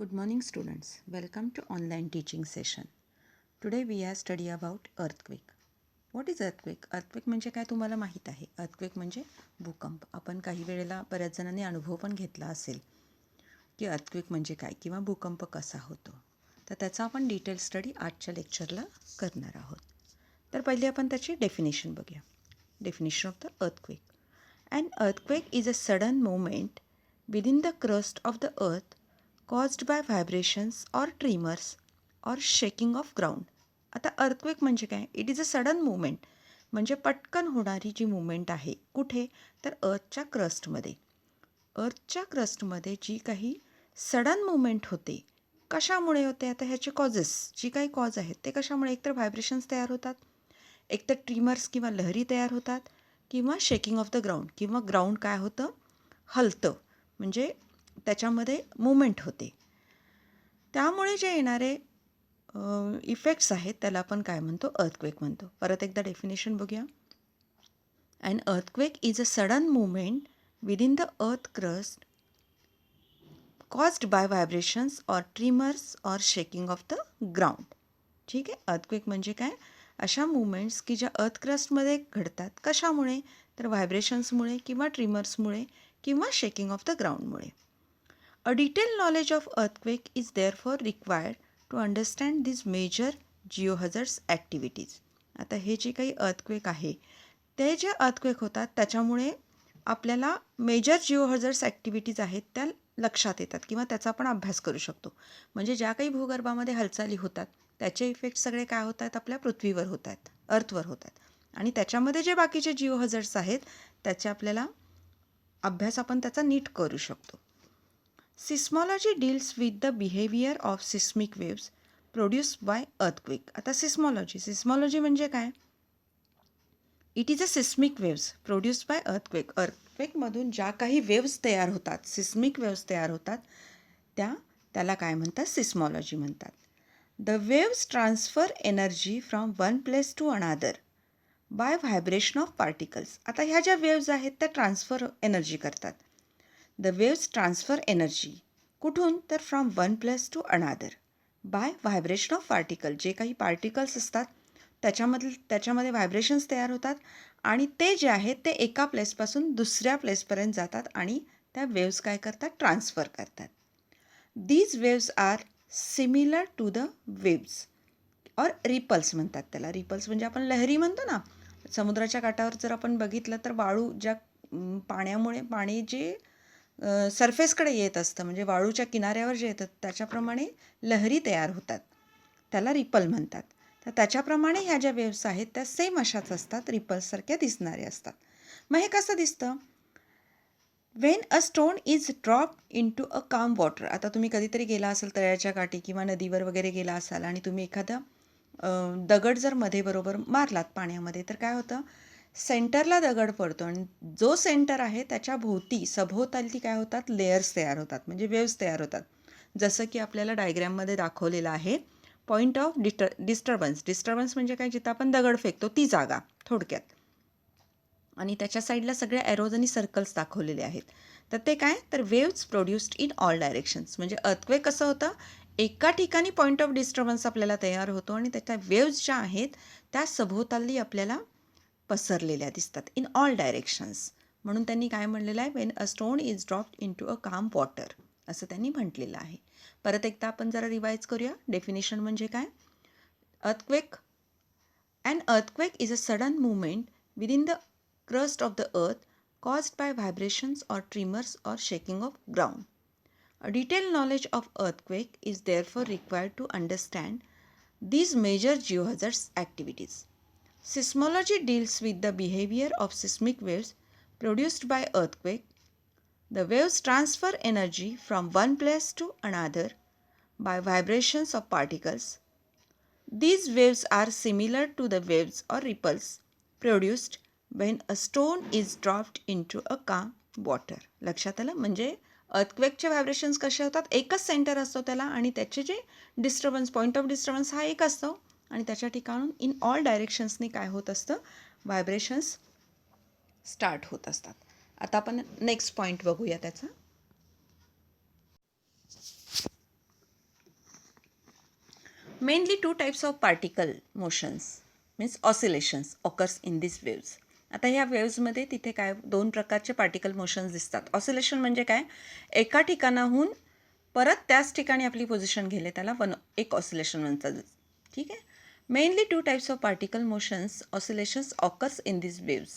Good morning students. Welcome to online teaching session. Today we are study about earthquake. What is earthquake? Earthquake म्हणजे काय तुम्हाला माहीत आहे. earthquake म्हणजे भूकंप. आपण काही वेळेला बऱ्याच जणांनी अनुभव पण घेतला असेल की earthquake म्हणजे काय किंवा भूकंप कसा होतो. तर त्याचा आपण डिटेल स्टडी आजच्या लेक्चरला करणार आहोत. तर पहिली आपण त्याची डेफिनेशन बघूया. Definition of the earthquake. An earthquake is a sudden movement within the crust of the earth caused by vibrations or tremors or shaking of ground. आता अर्थक्वेक म्हणजे काय? It is a sudden movement, म्हणजे पटकन होणारी जी movement आहे. कुठे? तर अर्थच्या क्रस्टमध्ये. अर्थच्या क्रस्टमध्ये जी काही सडन मुवमेंट होते, कशामुळे होते? आता ह्याचे कॉजेस, जी काही कॉज आहेत ते कशामुळे? एकतर व्हायब्रेशन्स तयार होतात, एकतर ट्रिमर्स किंवा लहरी तयार होतात, किंवा शेकिंग ऑफ द ग्राउंड, किंवा ग्राउंड काय होतं? हलतं, म्हणजे त्याच्यामध्ये मुवमेंट होते. त्यामुळे जे येणारे इफेक्ट्स आहेत त्याला आपण काय म्हणतो? अर्थक्वेक म्हणतो. परत एकदा डेफिनेशन बघूया. An earthquake is a sudden movement within the earth crust caused by vibrations or tremors or shaking of the ground. ठीक आहे. अर्थक्वेक म्हणजे काय? अशा मुवमेंट्स की ज्या अर्थ क्रस्टमध्ये घडतात. कशामुळे? तर व्हायब्रेशन्समुळे किंवा ट्रिमर्समुळे किंवा शेकिंग ऑफ द ग्राउंडमुळे. A detailed knowledge of earthquake is therefore required to understand these major geohazards activities. आता हे जे काही earthquake आहे, ते जे earthquake होतात त्याच्यामुळे आपल्याला मेजर जिओहझार्ड्स ॲक्टिव्हिटीज आहेत त्या लक्षात येतात किंवा त्याचा आपण अभ्यास करू शकतो. म्हणजे ज्या काही भूगर्भामध्ये हालचाली होतात त्याचे इफेक्ट सगळे काय होत आहेत? आपल्या पृथ्वीवर होत आहेत, अर्थवर होत आहेत. आणि त्याच्यामध्ये जे बाकीचे जिओहझार्ड्स आहेत त्याचे आपल्याला अभ्यास आपण त्याचा नीट करू शकतो. Seismology deals with the behavior of seismic waves produced by earthquake. आता सिस्मॉलॉजी म्हणजे काय? It is a seismic waves produced by earthquake. अर्थक्वेकमधून ज्या काही वेव्स तयार होतात, सिस्मिक वेव्स तयार होतात, त्याला काय म्हणतात? सिस्मॉलॉजी म्हणतात. The waves transfer energy from one place to another by vibration of particles. आता ह्या ज्या वेव्ज आहेत त्या ट्रान्सफर एनर्जी करतात. द वेव्स ट्रान्सफर एनर्जी कुठून? तर from one place to another by vibration of particle. जे काही पार्टिकल्स असतात त्याच्यामध्ये व्हायब्रेशन्स तयार होतात आणि ते जे आहेत ते एका प्लेसपासून दुसऱ्या प्लेसपर्यंत जातात आणि त्या वेव्स काय करतात? ट्रान्सफर करतात. These waves are similar to the waves or ripples म्हणतात त्याला. रिपल्स म्हणजे आपण लहरी म्हणतो ना. समुद्राच्या काठावर जर आपण बघितलं तर वाळू ज्या पाण्यामुळे पाणी जे सरफेसकडे येत असतं, म्हणजे वाळूच्या किनाऱ्यावर जे येतं त्याच्याप्रमाणे लहरी तयार होतात, त्याला रिपल म्हणतात. तर त्याच्याप्रमाणे ह्या ज्या वेव्स आहेत त्या सेम अशाच असतात, रिपल्ससारख्या दिसणाऱ्या असतात. मग हे कसं दिसतं? When a stone is drop into a calm water. आता तुम्ही कधीतरी गेला असाल तळ्याच्या काठी किंवा नदीवर वगैरे गेला असाल आणि तुम्ही एखादा दगड जर मध्ये बरोबर मारलात पाण्यामध्ये तर काय होतं? सेंटरला दगड पडतो आणि जो सेंटर आहे त्याच्या भोवती सभोवताली काय होतात? लेयर्स तयार होतात, म्हणजे वेव्स तयार होतात. जसं की आपल्याला डायग्रॅममध्ये दाखवलेलं आहे. पॉईंट ऑफ डिस्टर्बन्स म्हणजे काय? जिथं आपण दगड फेकतो ती जागा थोडक्यात. आणि त्याच्या साईडला सगळ्या एरोज आणि सर्कल्स दाखवलेले आहेत. तर ते काय? तर waves produced in all directions. म्हणजे अर्थक्वेक कसं होतं? एका ठिकाणी पॉईंट ऑफ डिस्टर्बन्स आपल्याला तयार होतो आणि त्याच्या वेव्स ज्या आहेत त्या सभोवताली आपल्याला पसरलेल्या दिसतात इन ऑल डायरेक्शन्स. म्हणून त्यांनी काय म्हणलेलं आहे? When a stone is dropped into a calm water, असं त्यांनी म्हटलेलं आहे. परत एकदा आपण जरा रिवाईज करूया. डेफिनेशन म्हणजे काय? Earthquake. An earthquake is a sudden movement within the crust of the earth caused by vibrations or tremors or shaking of ground. A detailed knowledge of earthquake is therefore required to understand these major geohazards activities. Seismology deals with the behavior of seismic waves produced by earthquake. The waves transfer energy from one place to another by vibrations of particles. These waves are similar to the waves or ripples produced when a stone is dropped into a calm water. लक्षात आलं? म्हणजे अर्थक्वेकचे vibrations कसे होतात? एकच centre असतो त्याला आणि त्याचे जे डिस्टर्बन्स, पॉईंट ऑफ डिस्टर्बन्स हा एक असतो आणि त्याच्या ठिकाणून इन ऑल डायरेक्शन्सनी काय होत असतं? व्हायब्रेशन्स स्टार्ट होत असतात. आता आपण नेक्स्ट पॉईंट बघूया त्याचा. Mainly two types of particle motions means oscillations occurs in these waves. आता ह्या वेव्समध्ये तिथे काय दोन प्रकारचे पार्टिकल मोशन्स दिसतात. ऑसिलेशन म्हणजे काय, एका ठिकाणाहून परत त्याच ठिकाणी आपली पोझिशन गेले त्याला एक ऑसिलेशन म्हणतात. ठीक आहे. Mainly two types of particle motions oscillations occurs in these waves.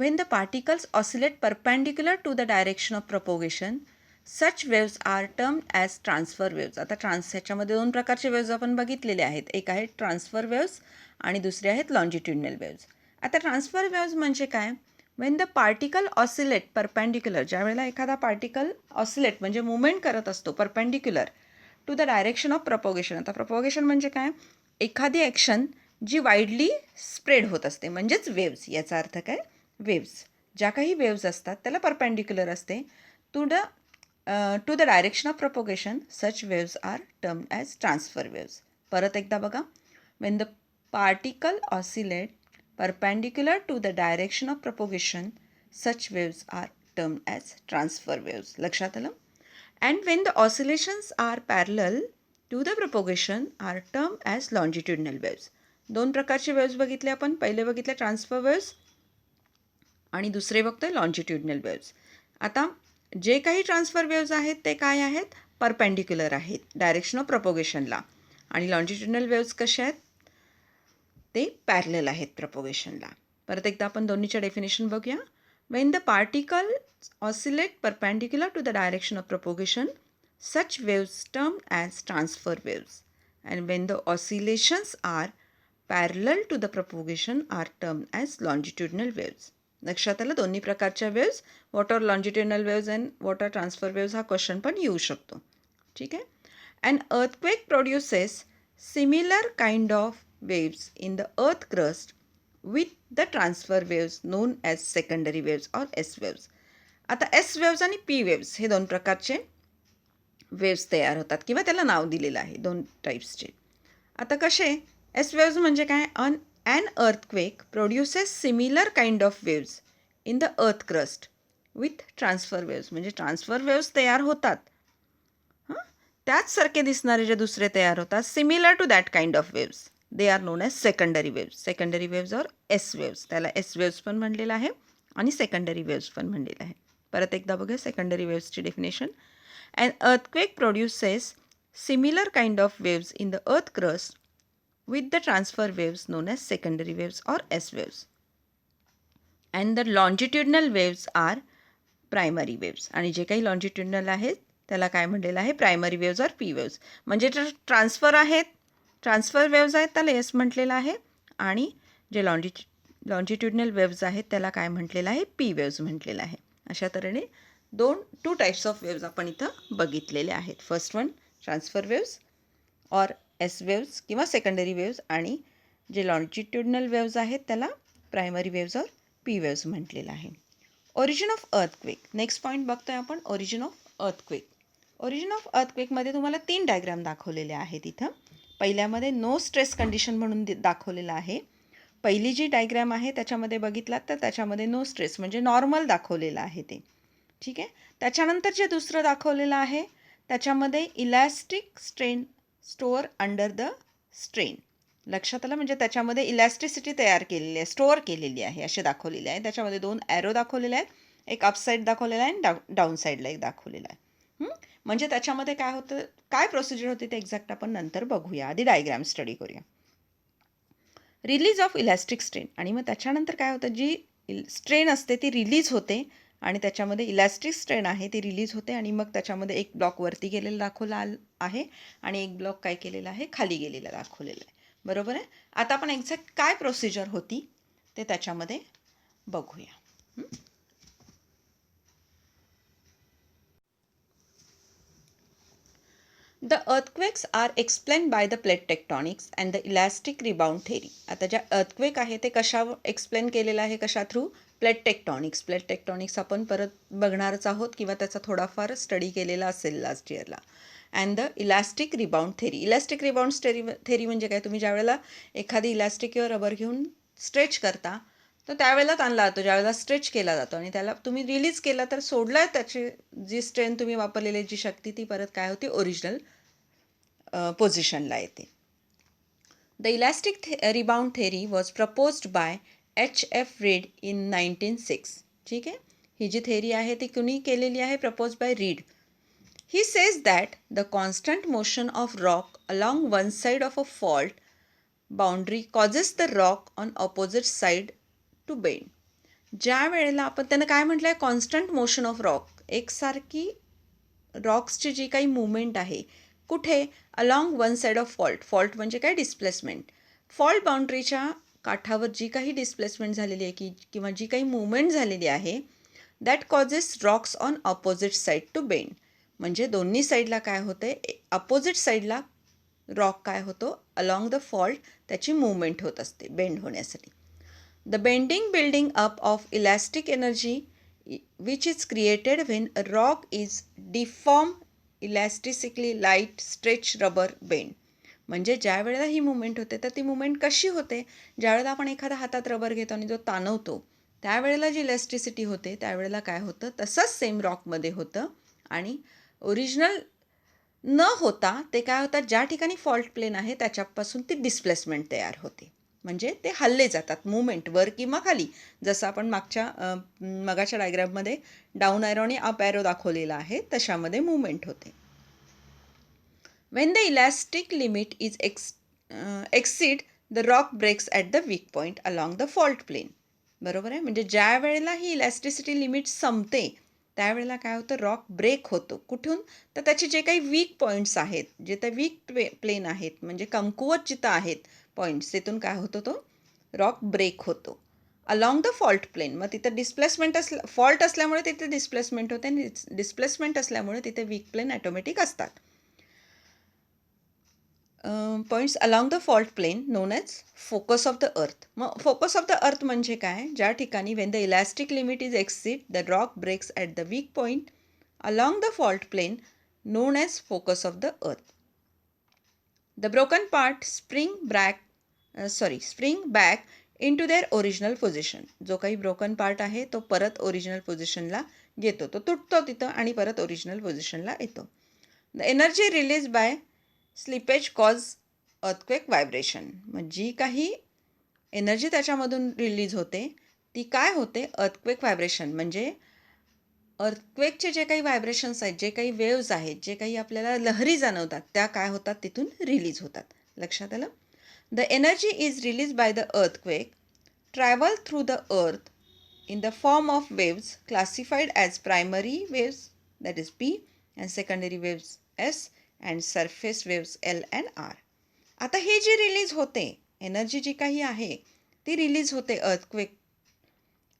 When the particles oscillate perpendicular to the direction of propagation, such waves are termed as transfer waves. आता ह्याच्यामध्ये दोन प्रकारचे वेव्स आपण बघितलेले आहेत. एक आहे ट्रान्सफर वेव्स आणि दुसरे आहेत लॉन्जिट्युडनल वेव्स. आता ट्रान्सफर वेव्स म्हणजे काय, when the particle oscillate perpendicular, ज्या वेळेला एखादा पार्टिकल ऑसिलेट म्हणजे मुवमेंट करत असतो perpendicular to the direction of propagation. आता प्रपोगेशन म्हणजे काय, एखादी ॲक्शन जी वाईडली स्प्रेड होत असते म्हणजेच वेव्स. याचा अर्थ काय, वेव्स ज्या काही वेव्स असतात त्याला परपेंडिक्युलर असते to the direction of propagation, such waves are termed as transfer waves. परत एकदा बघा, when the particle oscillate perpendicular to the direction of propagation, such waves are termed as transfer waves. लक्षात आलं. And when the oscillations are parallel to the propagation are termed as longitudinal waves. दोन प्रकारचे waves बघितले आपण. पहिले बघितले transfer waves आणि दुसरे बघतोय लॉन्जिट्युडनल वेव्स. आता जे काही ट्रान्सफर वेव्स आहेत ते काय आहेत, परपेंडिक्युलर आहेत डायरेक्शन ऑफ प्रपोगेशनला. आणि लॉन्जिट्युडनल वेव्स कसे आहेत, ते पॅरलल आहेत प्रपोगेशनला. परत एकदा आपण दोन्हीच्या डेफिनेशन बघूया. When the particle oscillate perpendicular to the direction of propagation, such waves term as transfer waves. And when the oscillations are parallel to the propagation are term as longitudinal waves. लक्षात आलं दोन्ही प्रकारच्या waves, what are longitudinal waves and what are transfer waves, हा question पण येऊ शकतो. ठीक आहे. And earthquake produces similar kind of waves in the earth crust with the transfer waves known as secondary waves or S waves. आता S waves आणि P waves हे दोन प्रकारचे वेव्स तयार होतात किंवा त्याला नाव दिलेलं आहे दोन टाईप्सचे. आता कसे, S waves म्हणजे काय, an earthquake produces similar kind of waves in the earth crust with transfer waves. म्हणजे ट्रान्सफर वेव्स तयार होतात, त्याचसारखे दिसणारे जे दुसरे तयार होतात similar to that kind of waves, they are known as secondary waves. Secondary waves और एस वेव्स, त्याला एस वेव्स पण म्हणलेलं आहे आणि सेकंडरी वेव्स पण म्हणलेलं आहे. परत एकदा बघा सेकंडरी वेव्सची definition. And earthquake produces similar kind of waves in the earth crust with the transverse waves known as secondary waves और S waves. And the longitudinal waves are primary waves. आणि जे काही लॉन्जिट्युडनल आहेत त्याला काय म्हणलेलं आहे, primary waves or P waves. म्हणजे ट्रान्सफर आहेत, ट्रान्सफर वेव्ज आहेत त्याला एस म्हटलेलं आहे आणि जे लॉन्जिट्युडनल वेव्ज आहेत त्याला काय म्हटलेलं आहे, पी वेव्ज म्हटलेलं आहे. अशा तऱ्हेने टू टाईप्स ऑफ वेव्ज आपण इथं बघितलेले आहेत. First one transverse waves or S waves किंवा सेकंडरी वेव्ज, आणि जे लॉन्जिट्युडनल वेव्ज आहेत त्याला primary waves or P waves म्हटलेलं आहे. Origin of earthquake, next point बघतोय आपण, origin of earthquake. Origin of अर्थक्वेकमध्ये तुम्हाला 3 डायग्राम दाखवलेले आहेत इथं. पहिल्यामध्ये नो स्ट्रेस कंडिशन म्हणून दाखवलेलं आहे. पहिली जी डायग्राम आहे त्याच्यामध्ये बघितलात तर त्याच्यामध्ये नो स्ट्रेस म्हणजे नॉर्मल दाखवलेलं आहे ते. ठीक आहे. त्याच्यानंतर जे दुसरं दाखवलेलं आहे त्याच्यामध्ये elastic strain store under the strain. लक्षात आलं, म्हणजे त्याच्यामध्ये इलॅस्टिसिटी तयार केलेली आहे, स्टोअर केलेली आहे असे दाखवलेले आहे. त्याच्यामध्ये 2 ॲरो दाखवलेले आहेत, एक अपसाईड दाखवलेला आहे आणि डाऊन साईडला एक दाखवलेला आहे. म्हणजे त्याच्यामध्ये काय होतं, काय प्रोसिजर होती ते एक्झॅक्ट आपण नंतर बघूया, आधी डायग्राम स्टडी करूया. रिलीज ऑफ इलॅस्टिक स्ट्रेन, आणि मग त्याच्यानंतर काय होतं, जी स्ट्रेन असते ती रिलीज होते आणि त्याच्यामध्ये इलॅस्टिक स्ट्रेन आहे ती रिलीज होते आणि मग त्याच्यामध्ये एक ब्लॉक वरती गेलेला दाखवला आहे आणि एक ब्लॉक काय केलेला आहे, खाली गेलेला दाखवलेला आहे. बरोबर आहे. आता आपण एक्झॅक्ट काय प्रोसिजर होती ते त्याच्यामध्ये बघूया. The earthquakes are explained by the plate tectonics and the elastic rebound theory. आता ज्या earthquake आहे ते कशा एक्सप्लेन केलेलं आहे, कशा थ्रू, प्लेट टेक्टॉनिक्स. प्लेट टेक्टॉनिक्स आपण परत बघणारच आहोत किंवा त्याचा थोडाफार स्टडी केलेला असेल लास्ट इयरला. And the elastic rebound theory. Elastic rebound theory म्हणजे काय, तुम्ही ज्यावेळेला एखादी इलॅस्टिक किंवा रबर घेऊन स्ट्रेच करता तर त्यावेळेला ताणला जातो, ज्यावेळेला स्ट्रेच केला जातो आणि त्याला तुम्ही रिलीज केला तर सोडला, त्याची जी स्ट्रेंथ तुम्ही वापरलेली जी शक्ती ती परत काय होती, ओरिजिनल पोझिशनला येते. The elastic rebound theory was proposed by H.F. Read in 1906. ठीक आहे, ही जी थेअरी आहे ती कुणी केलेली आहे? Propose by read. He says that the constant motion of rock along one side of a fault boundary causes the rock on opposite side to bend. ज्या वेळेला आपण त्यांना काय म्हटलं आहे? कॉन्स्टंट मोशन ऑफ रॉक, एकसारखी रॉक्सची जी काही मुवमेंट आहे, कुठे? Along one side of fault. Fault म्हणजे काय? डिस्प्लेसमेंट. फॉल्ट बाउंड्रीच्या काठावर जी काही डिस्प्लेसमेंट झालेली आहे किंवा जी काही मुवमेंट झालेली आहे, that causes rocks on opposite side to bend. म्हणजे दोन्ही साईडला काय होते? अपोजिट साईडला रॉक काय होतो? अलॉंग द फॉल्ट त्याची मुवमेंट होत असते बेंड होण्यासाठी. The bending building up of elastic energy which is created when a rock is deformed elastically light stretch rubber bend. म्हणजे ज्या वेळेला ही मुवमेंट होते तर ती मुवमेंट कशी होते? ज्यावेळेला आपण एखादा हातात रबर घेतो आणि जो ताणवतो त्यावेळेला जी इलॅस्टिसिटी होते त्यावेळेला काय होतं? तसंच सेम रॉकमध्ये होतं आणि ओरिजिनल न होता ते काय होतात? ज्या ठिकाणी फॉल्ट प्लेन आहे त्याच्यापासून ती डिस्प्लेसमेंट तयार होते. म्हणजे ते हल्ले जातात, मुवमेंट वर किंवा खाली. जसं आपण मगाच्या डायग्राममध्ये डाऊन ॲरो आणि अप ॲरो दाखवलेला आहे तशामध्ये मुवमेंट होते. When the elastic limit is exceed the rock breaks at the weak point along the fault plane. बरोबर आहे, म्हणजे ज्या वेळेला ही इलॅस्टिसिटी लिमिट संपते त्यावेळेला काय होतं? रॉक ब्रेक होतो. कुठून? तर त्याचे जे काही वीक पॉईंट्स आहेत, जे त्या वीक प्लेन आहेत म्हणजे कमकुवत जिथं आहेत पॉईंट्स, तिथून काय होतो? तो रॉक ब्रेक होतो अलॉंग द फॉल्ट प्लेन. मग तिथं डिस्प्लेसमेंट फॉल्ट असल्यामुळे तिथे डिस्प्लेसमेंट होते आणि डिस्प्लेसमेंट असल्यामुळे तिथे वीक प्लेन ॲटोमॅटिक असतात. Points along the fault plane known as focus of the earth. मग फोकस ऑफ द अर्थ म्हणजे काय? ज्या ठिकाणी when the elastic limit is exceed the rock breaks at the weak point along the fault plane known as focus of the earth. The broken part spring back into their original position. जो काही broken part आहे तो परत original पोझिशनला येतो, तो तुटतो तिथं आणि परत ओरिजिनल पोझिशनला येतो. The energy release by slippage cause earthquake vibration. मग जी काही एनर्जी त्याच्यामधून रिलीज होते ती काय होते? Earthquake vibration. म्हणजे अर्थक्वेकचे जे काही व्हायब्रेशन्स आहेत, जे काही वेव्ज आहेत, जे काही आपल्याला लहरी जाणवतात त्या काय होतात? तिथून रिलीज होतात. लक्षात आलं? The energy is release by the earthquake travel through the अर्थ in the form of waves classified as primary waves, that is P, and secondary waves S, and surface waves L and R. आता हे जी release होते energy जी काही आहे ती release होते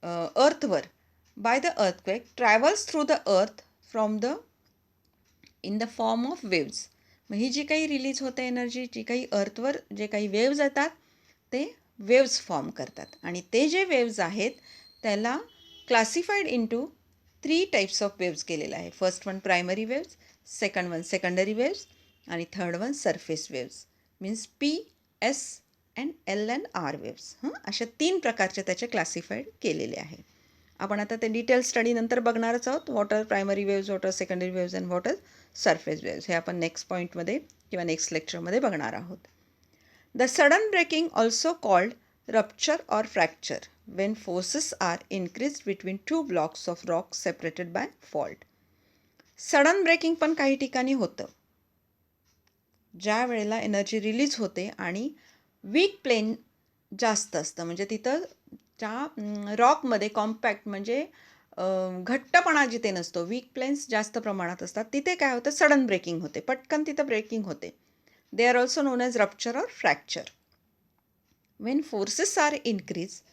अर्थवर by the earthquake travels through the earth from the in the form of waves. मग ही जी काही रिलीज होते एनर्जी, जी काही अर्थवर जे काही वेव्ज येतात ते वेव्ज फॉर्म करतात आणि ते जे वेव्ज आहेत त्याला classified into 3 types of waves केलेलं आहे. First one primary waves, second one secondary waves आणि third one surface waves. Means P, S and L and R waves. अशा 3 प्रकारचे त्याचे क्लासिफाईड केलेले आहे. आपण आता ते डिटेल स्टडी नंतर बघणारच आहोत. What are primary waves, what are secondary waves and what are surface waves. हे आपण नेक्स्ट पॉईंटमध्ये किंवा नेक्स्ट लेक्चरमध्ये बघणार आहोत. The sudden breaking also called rupture or fracture when forces are increased between two blocks of rock separated by fault. Sudden breaking पण काही ठिकाणी होतं ज्या वेळेला एनर्जी रिलीज होते आणि वीक प्लेन जास्त असतं. म्हणजे तिथं त्या रॉकमध्ये कॉम्पॅक्ट म्हणजे घट्टपणा जिथे नसतो, वीक प्लेन्स जास्त प्रमाणात असतात, तिथे काय होतं? सडन ब्रेकिंग होते, पटकन तिथं ब्रेकिंग होते. They are also non as rupture और fracture. when forces are increased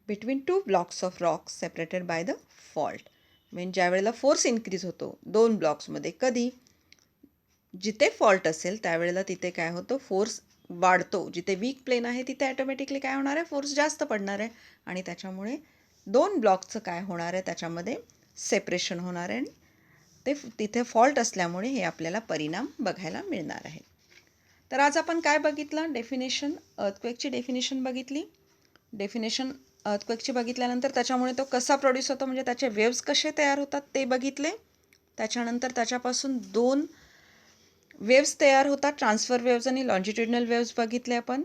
between two blocks of rock separated by the fault. when ज्या वेळेला फोर्स इन्क्रीज होतो 2 ब्लॉक्समध्ये, कधी? जिथे फॉल्ट असेल त्यावेळेला तिथे काय होतं? फोर्स वाढतो. जिथे वीक प्लेन आहे तिथे ॲटोमॅटिकली काय होणार आहे? फोर्स जास्त पडणार आहे आणि त्याच्यामुळे 2 ब्लॉकचं काय होणार आहे? त्याच्यामध्ये सेपरेशन होणार आहे आणि ते तिथे फॉल्ट असल्यामुळे हे आपल्याला परिणाम बघायला मिळणार आहे. तर आज आपण काय बघितलं? डेफिनेशन, अर्थक्वेकची डेफिनेशन बघितली. डेफिनेशन अर्थक्वेकची बघितल्यानंतर त्याच्यामुळे तो कसा प्रोड्यूस होतो म्हणजे त्याचे वेव्ज कसे तयार होतात ते बघितले. त्याच्यानंतर त्याच्यापासून 2 वेव्ज तयार होतात, ट्रान्सफर वेव्ज आणि लॉन्जिट्युडिनल वेव्ज बघितले आपण.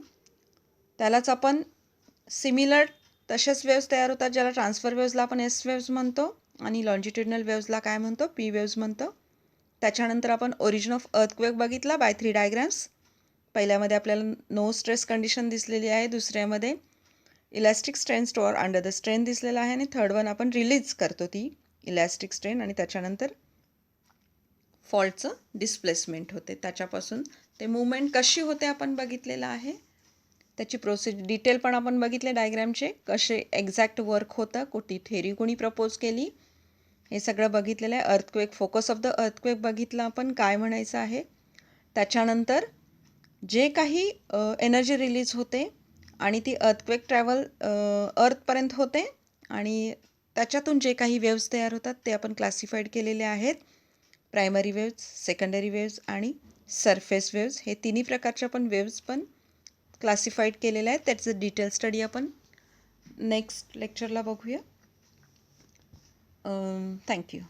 त्यालाच आपण सिमिलर तसेच वेव्स तयार होतात, ज्याला ट्रान्सफर वेव्सला आपण एस वेव्स म्हणतो आणि लॉन्जिट्युडनल वेव्सला काय म्हणतो, पी वेव्स म्हणतो. त्याच्यानंतर आपण ओरिजिन ऑफ अर्थक्वेक बघितला बाय 3 डायग्रॅम्स. पहिल्यामध्ये आपल्याला नो स्ट्रेस कंडिशन दिसलेली आहे, दुसऱ्यामध्ये elastic strain store under the strain दिसलेला आहे आणि थर्ड वन आपण रिलीज करतो ती इलॅस्टिक स्ट्रेन आणि त्याच्यानंतर फॉल्टचं डिस्प्लेसमेंट होते. त्याच्यापासून ते मूवमेंट कशी होते आपण बघितलेलं आहे. त्याची डिटेल पण आपण बघितले डायग्रॅमचे, कसे एक्झॅक्ट वर्क होतं, कुठली थेरी कोणी प्रपोज केली, हे सगळं बघितलेलं आहे. Earthquake, focus of the earthquake बघितलं आपण, काय म्हणायचं आहे. त्याच्यानंतर जे काही एनर्जी रिलीज होते आणि ती अर्थक्वेक ट्रॅव्हल अर्थपर्यंत होते आणि त्याच्यातून जे काही वेव्स तयार होतात ते आपण क्लासिफाईड केलेले आहेत. प्रायमरी वेव्स, सेकंडरी वेव्स आणि सरफेस वेव्स, हे तिन्ही प्रकारच्या पण वेव्स पण क्लासिफाईड केलेल्या आहेत. त्याचं डिटेल स्टडी आपण नेक्स्ट लेक्चरला बघूया. थँक्यू.